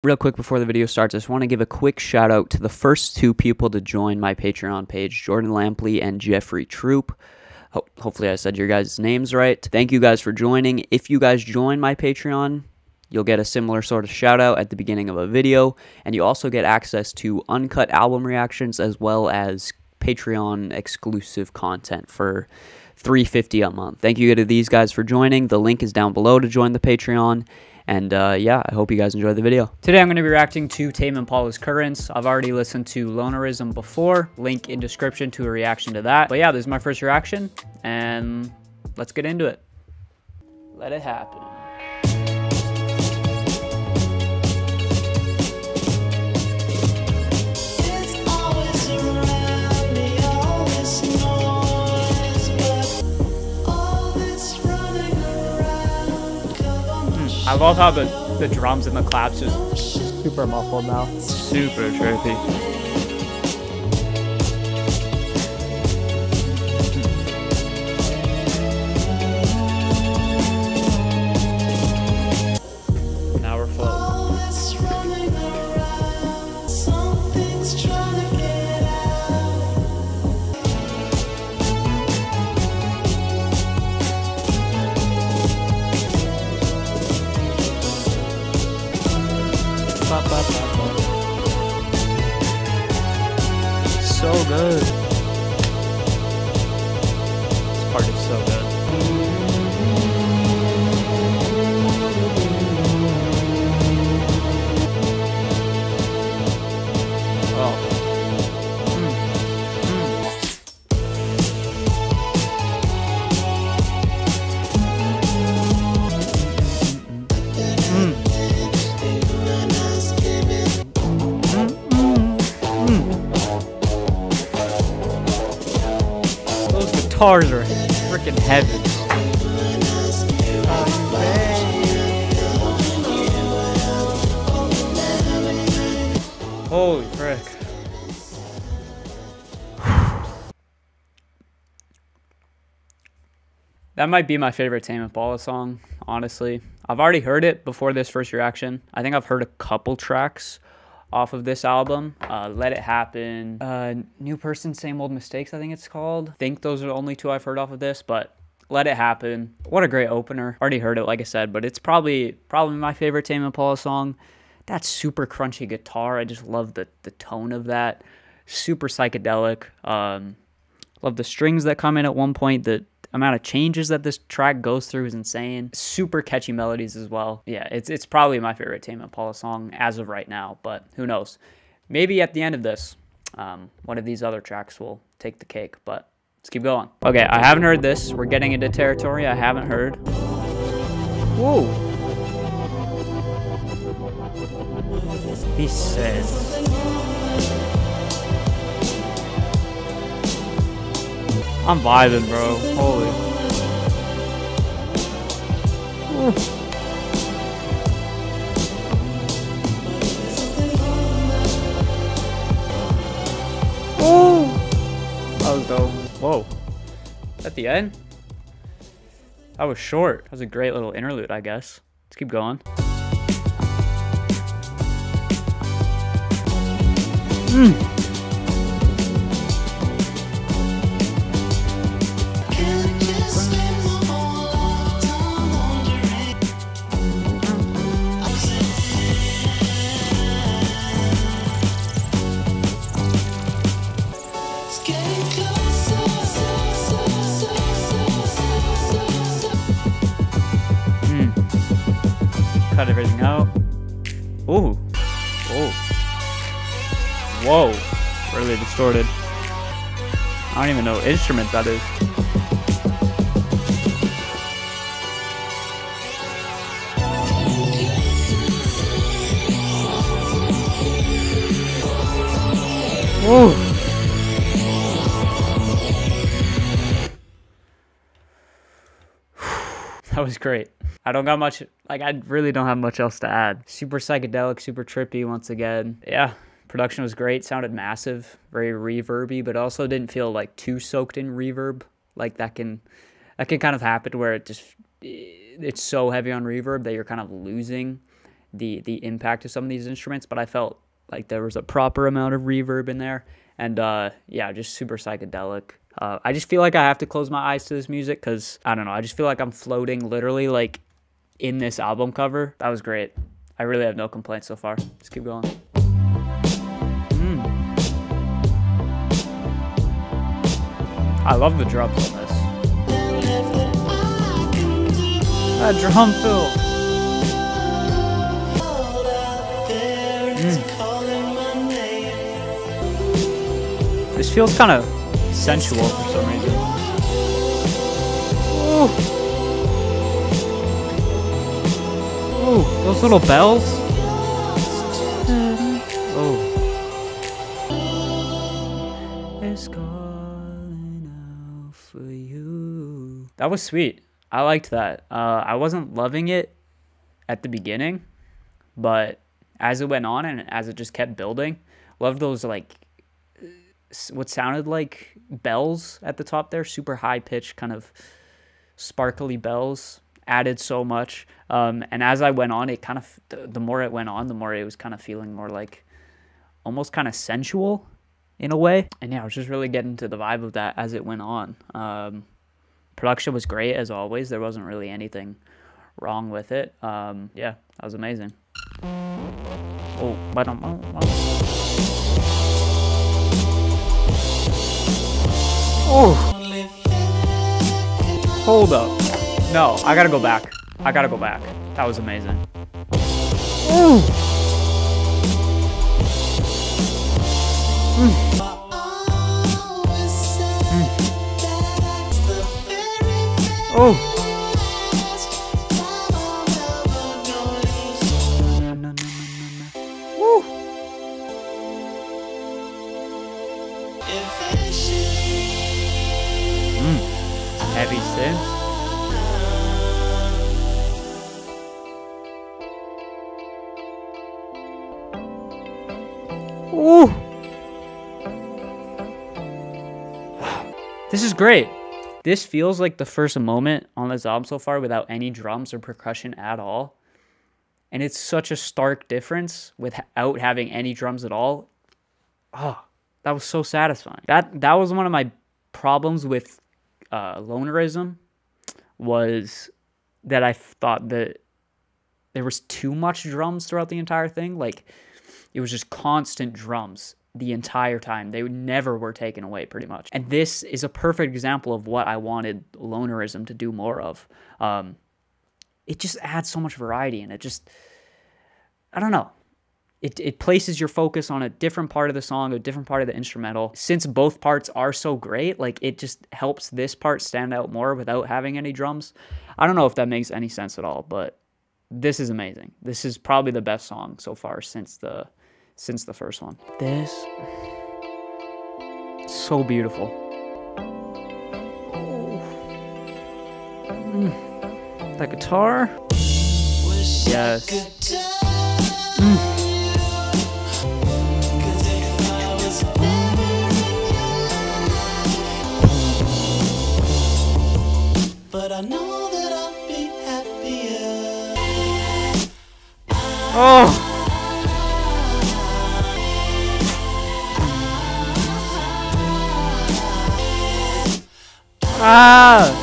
Real quick before the video starts, I just want to give a quick shout out to the first two people to join my Patreon page, Jordan Lampley and Jeffrey Troop. Hopefully I said your guys' names right. Thank you guys for joining. If you guys join my Patreon, you'll get a similar sort of shout out at the beginning of a video, and you also get access to uncut album reactions as well as Patreon exclusive content for $3.50 a month. Thank you to these guys for joining. The link is down below to join the Patreon. And yeah, I hope you guys enjoy the video. Today I'm going to be reacting to Tame Impala's Currents. I've already listened to Lonerism before. Link in description to a reaction to that. But yeah, this is my first reaction, and let's get into it. Let it happen. I love how the drums and the claps just super muffled now. Super trippy. Now we're floating. So good. This part is so good. Oh. Guitars are freaking heavy. Holy frick. That might be my favorite Tame Impala song, honestly. I've already heard it before this first reaction. I think I've heard a couple tracks off of this album. Let It Happen, New Person, Same Old Mistakes, I think it's called. I think those are the only two I've heard off of this, but Let It Happen. What a great opener. Already heard it, like I said, but it's probably my favorite Tame Impala song. That super crunchy guitar, I just love the tone of that. Super psychedelic. Love the strings that come in at one point. The amount of changes that this track goes through is insane. Super catchy melodies as well. Yeah, it's probably my favorite Tame Impala song as of right now, but who knows? Maybe at the end of this, one of these other tracks will take the cake, but let's keep going. Okay, I haven't heard this. We're getting into territory I haven't heard. Whoa. He says. I'm vibing, bro. Holy. Ooh. Ooh. That was dope. Whoa. At the end? That was short. That was a great little interlude, I guess. Let's keep going. Cut everything out. Ooh. Oh. Whoa. Really distorted. I don't even know what instrument that is. Ooh. That was great. I don't got much, like, I really don't have much else to add. Super psychedelic, super trippy once again. Yeah, production was great, sounded massive, very reverby, but also didn't feel like too soaked in reverb. Like that can kind of happen where it's so heavy on reverb that you're kind of losing the impact of some of these instruments, but I felt like there was a proper amount of reverb in there, and yeah, just super psychedelic. I just feel like I have to close my eyes to this music because I don't know. I just feel like I'm floating literally like in this album cover. That was great. I really have no complaints so far. Let's keep going. I love the drums on this. That drum fill. This feels kind of sensual for some reason. Ooh. Ooh, those little bells. Oh. It's calling out for you. That was sweet. I liked that. I wasn't loving it at the beginning, but as it went on and as it just kept building, loved those like what sounded like bells at the top there, super high pitched kind of sparkly bells, added so much. And as I went on, it kind of, the more it went on, the more it was kind of feeling more like almost kind of sensual in a way. And yeah, I was just really getting to the vibe of that as it went on. Production was great as always. There wasn't really anything wrong with it. Yeah, that was amazing. Oh, oh, hold up. No, I gotta go back. I gotta go back. That was amazing. Ooh. Oh. Woo. Heavy synth. Ooh. This is great. This feels like the first moment on this album so far without any drums or percussion at all. And it's such a stark difference without having any drums at all. Oh, that was so satisfying. That was one of my problems with Lonerism, was that I thought that there was too much drums throughout the entire thing. Like, it was just constant drums the entire time. They never were taken away, pretty much. And this is a perfect example of what I wanted Lonerism to do more of. It just adds so much variety, and it just, I don't know. It places your focus on a different part of the song, a different part of the instrumental. Since both parts are so great, like, it just helps this part stand out more without having any drums. I don't know if that makes any sense at all, but this is amazing. This is probably the best song so far since the first one. This, so beautiful. That guitar. Yes. But I know that I'll be happier. Oh. Ah!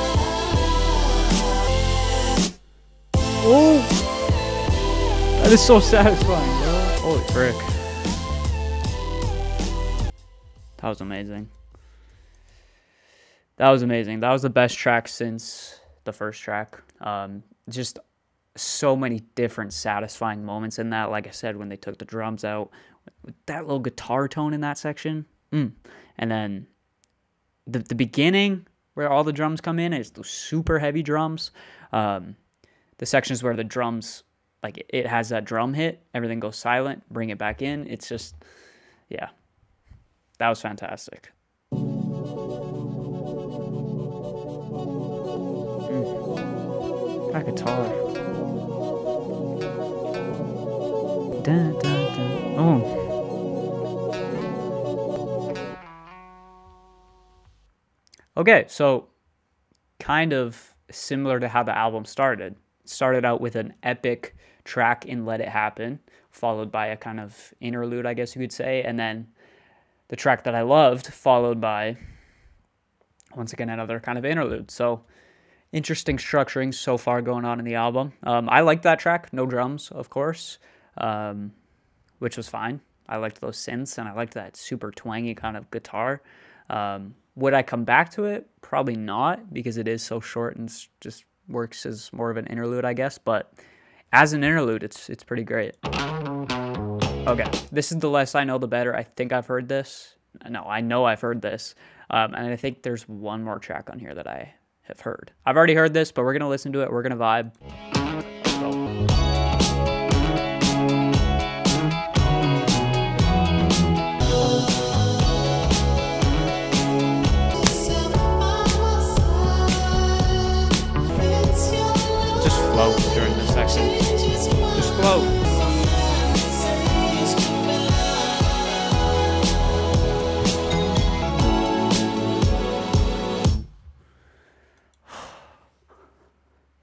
Oh! That is so satisfying, bro. Holy frick. That was amazing. That was amazing. That was the best track since the first track. Just so many different satisfying moments in that. Like I said, when they took the drums out, with that little guitar tone in that section. And then the beginning, where all the drums come in, is those super heavy drums. The sections where the drums, like, it has that drum hit, everything goes silent, bring it back in. It's just, yeah, that was fantastic. That guitar. Dun, dun, dun. Oh. Okay, so kind of similar to how the album started. started out with an epic track in Let It Happen, followed by a kind of interlude, I guess you could say, and then the track that I loved, followed by, once again, another kind of interlude. So interesting structuring so far going on in the album. I liked that track, no drums, of course, which was fine. I liked those synths, and I liked that super twangy kind of guitar. Would I come back to it? Probably not, because it is so short and just works as more of an interlude, I guess. But as an interlude, it's pretty great. Okay, this is The Less I Know, The Better. I think I've heard this. No, I know I've heard this. And I think there's one more track on here that I have heard. I've already heard this, but we're going to listen to it. We're going to vibe. Let's go. Flow during this section. Just flow.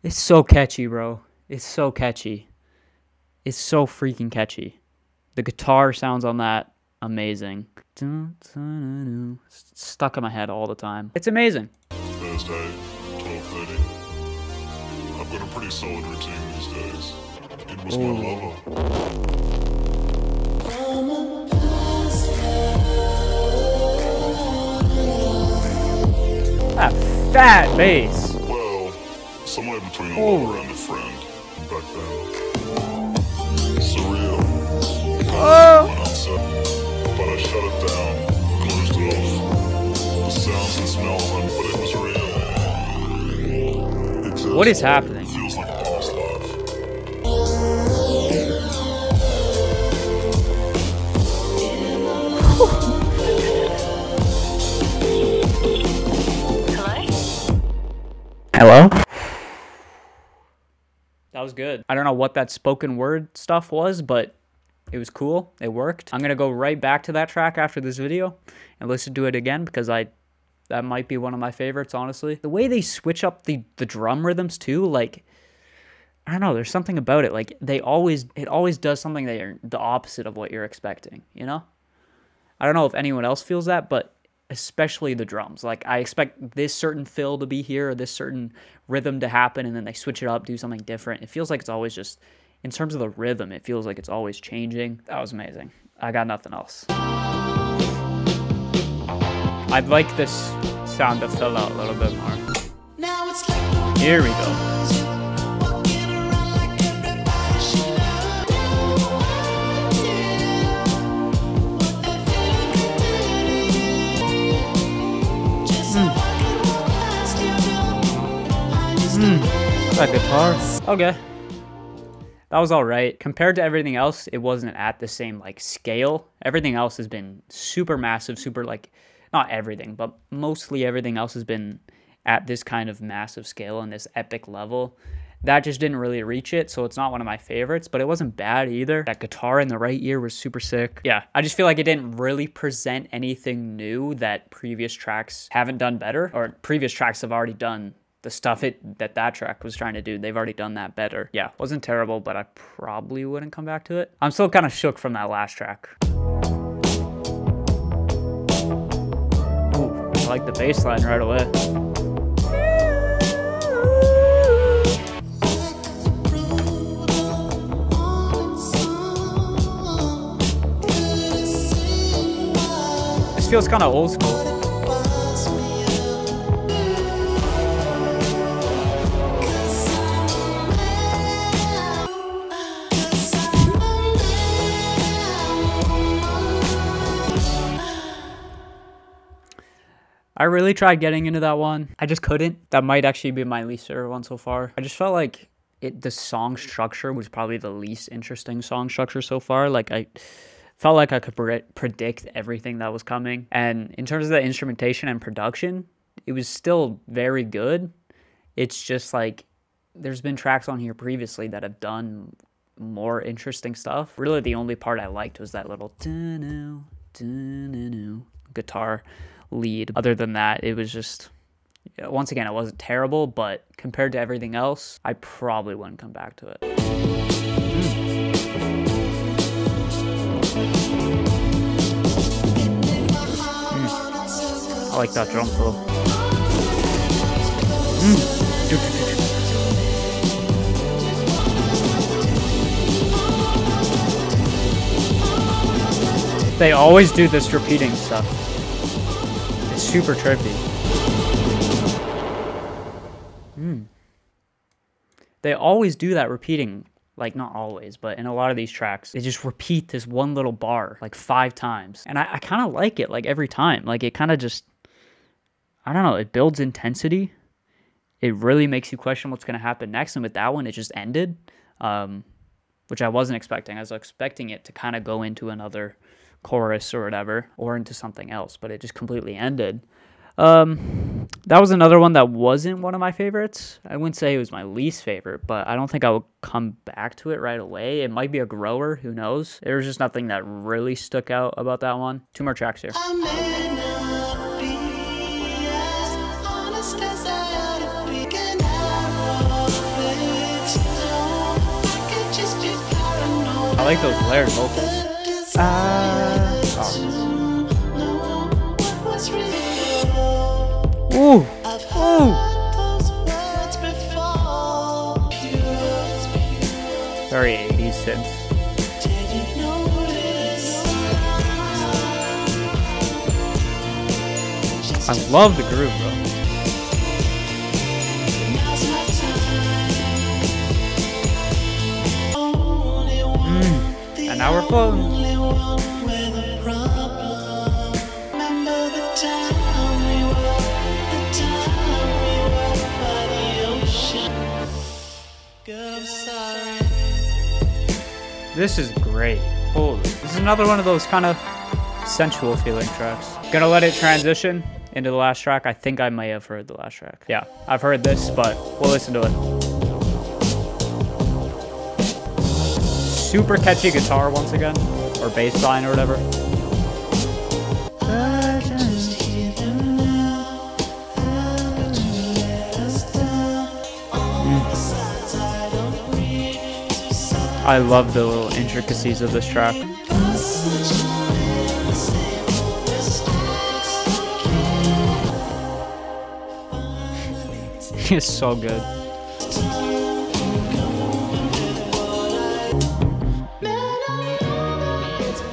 It's so catchy, bro. It's so catchy. It's so freaking catchy. The guitar sounds on that amazing. It's stuck in my head all the time. It's amazing. Thursday, 12:30. I've got a pretty solid routine these days. It was my lover. That fat bass. Well, somewhere between a lover and a friend back then. Surreal. Went outside, but I shut it down, closed it off. The sounds and smells, but it was real. It just What is happening? feels like a past life. Hello? That was good. I don't know what that spoken word stuff was, but it was cool. It worked. I'm going to go right back to that track after this video and listen to it again because that might be one of my favorites, honestly. The way they switch up the drum rhythms too, like, I don't know, there's something about it. Like, it always does something that you're the opposite of what you're expecting, you know? I don't know if anyone else feels that, but especially the drums. Like, I expect this certain fill to be here or this certain rhythm to happen, and then they switch it up, do something different. It feels like it's always just, in terms of the rhythm, it feels like it's always changing. That was amazing. I got nothing else. I'd like this sound to fill out a little bit more. Here we go. That guitar. Okay. That was all right. Compared to everything else, it wasn't at the same, like, scale. Everything else has been super massive, super, like, not everything, but mostly everything else has been at this kind of massive scale and this epic level. That just didn't really reach it, so it's not one of my favorites, but it wasn't bad either. That guitar in the right ear was super sick. Yeah, I just feel like it didn't really present anything new that previous tracks haven't done better, or previous tracks have already done the stuff that track was trying to do. They've already done that better. Yeah, wasn't terrible, but I probably wouldn't come back to it. I'm still kind of shook from that last track. Ooh, I like the bass line right away. This feels kind of old school. I really tried getting into that one. I just couldn't. That might actually be my least favorite one so far. I just felt like the song structure was probably the least interesting song structure so far. Like, I felt like I could predict everything that was coming. And in terms of the instrumentation and production, it was still very good. It's just like, there's been tracks on here previously that have done more interesting stuff. Really, the only part I liked was that little guitar lead. Other than that, it was just Once again, it wasn't terrible, but compared to everything else, I probably wouldn't come back to it. I like that drum fill. They always do this repeating stuff. It's super trippy. They always do that repeating, like not always, but in a lot of these tracks, they just repeat this one little bar like 5 times. And I kind of like it like every time. Like it kind of just, I don't know, it builds intensity. It really makes you question what's going to happen next. And with that one, it just ended, which I wasn't expecting. I was expecting it to kind of go into another chorus or whatever, or into something else, but it just completely ended. That was another one that wasn't one of my favorites. I wouldn't say it was my least favorite, but I don't think I would come back to it right away. It might be a grower, who knows? There was just nothing that really stuck out about that one. 2 more tracks here. I like those layered vocals. Ooh. Ooh. Very 80s synth. I love the groove, bro. And now we're floating. This is great. Holy. This is another one of those kind of sensual feeling tracks. Gonna let it transition into the last track. I think I may have heard the last track. Yeah, I've heard this, but we'll listen to it. Super catchy guitar once again, or bass line or whatever. I love the little intricacies of this track. It's so good.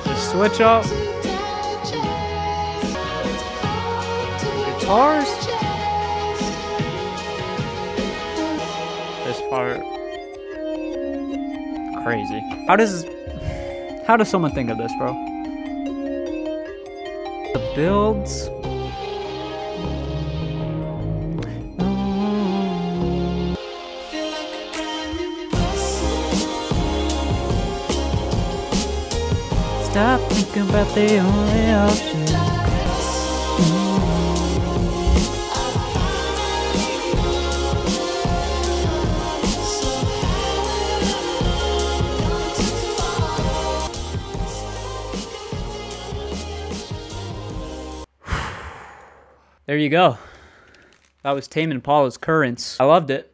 Just switch up. Guitars. This part. Crazy. How does someone think of this, bro? The builds. Stop thinking about the only option. There you go. That was Tame Impala's Currents. I loved it,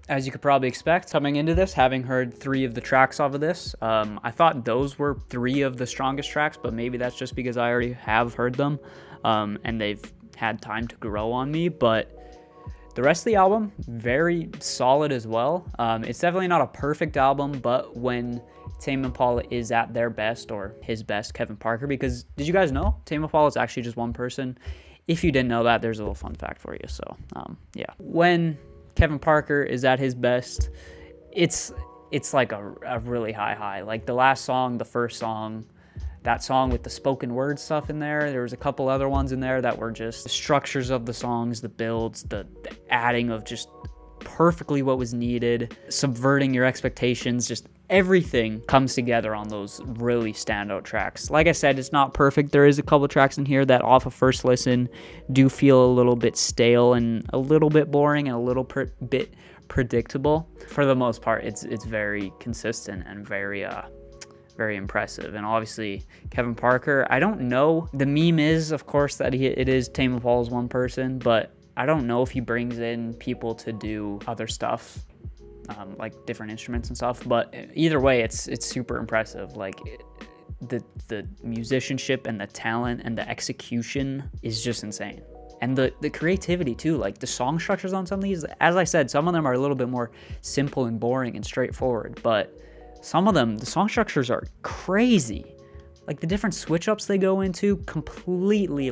as you could probably expect. Coming into this, having heard 3 of the tracks off of this, I thought those were 3 of the strongest tracks, but maybe that's just because I already have heard them, and they've had time to grow on me. But the rest of the album, very solid as well. It's definitely not a perfect album, but when Tame Impala is at their best, or his best, Kevin Parker, because did you guys know Tame Impala is actually just one person? If you didn't know that, there's a little fun fact for you. So, yeah. When Kevin Parker is at his best, it's like a really high. Like the last song, the first song, that song with the spoken word stuff in there. There was a couple other ones in there that were just the structures of the songs, the builds, the adding of just perfectly what was needed, subverting your expectations, just everything comes together on those really standout tracks. Like I said, it's not perfect. There is a couple tracks in here that off of first listen do feel a little bit stale and a little bit boring and a little bit predictable. For the most part, it's very consistent and very impressive. And obviously Kevin Parker, I don't know, the meme is of course that it is Tame Impala's one person, but I don't know if he brings in people to do other stuff, like different instruments and stuff, but either way, it's super impressive. Like the musicianship and the talent and the execution is just insane. And the creativity too, like the song structures on some of these, as I said, some of them are a little bit more simple and boring and straightforward, but some of them, the song structures are crazy. Like the different switch ups they go into, completely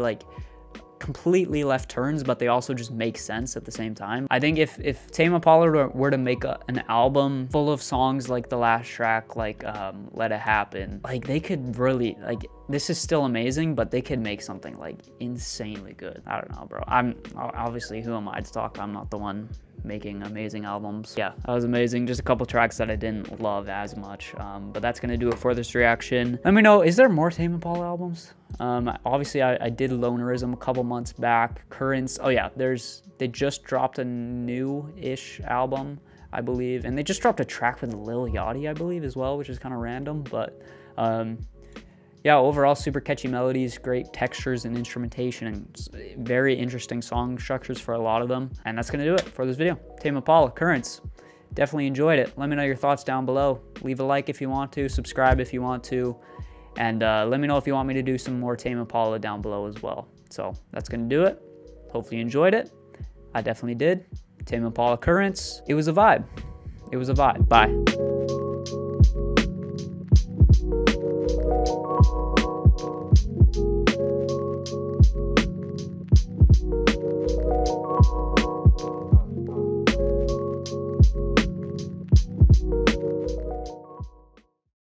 left turns, but they also just make sense at the same time. I think if Tame Impala were to make an album full of songs like the last track, like Let It Happen, like they could really, like, this is still amazing, but they could make something like insanely good. I don't know, bro. I'm obviously, who am I to talk? I'm not the one making amazing albums. Yeah, that was amazing. Just a couple tracks that I didn't love as much, but that's gonna do it for this reaction. Let me know, is there more Tame Impala albums? Obviously I did Lonerism a couple months back. Currents, oh yeah, they just dropped a new-ish album, I believe, and they just dropped a track with Lil Yachty, I believe, as well, which is kind of random, but yeah, overall super catchy melodies, great textures and instrumentation, and very interesting song structures for a lot of them. And that's gonna do it for this video. Tame Impala, Currents. Definitely enjoyed it. Let me know your thoughts down below. Leave a like if you want to, subscribe if you want to, and let me know if you want me to do some more Tame Impala down below as well. So that's gonna do it. Hopefully you enjoyed it. I definitely did. Tame Impala, Currents. It was a vibe. It was a vibe. Bye.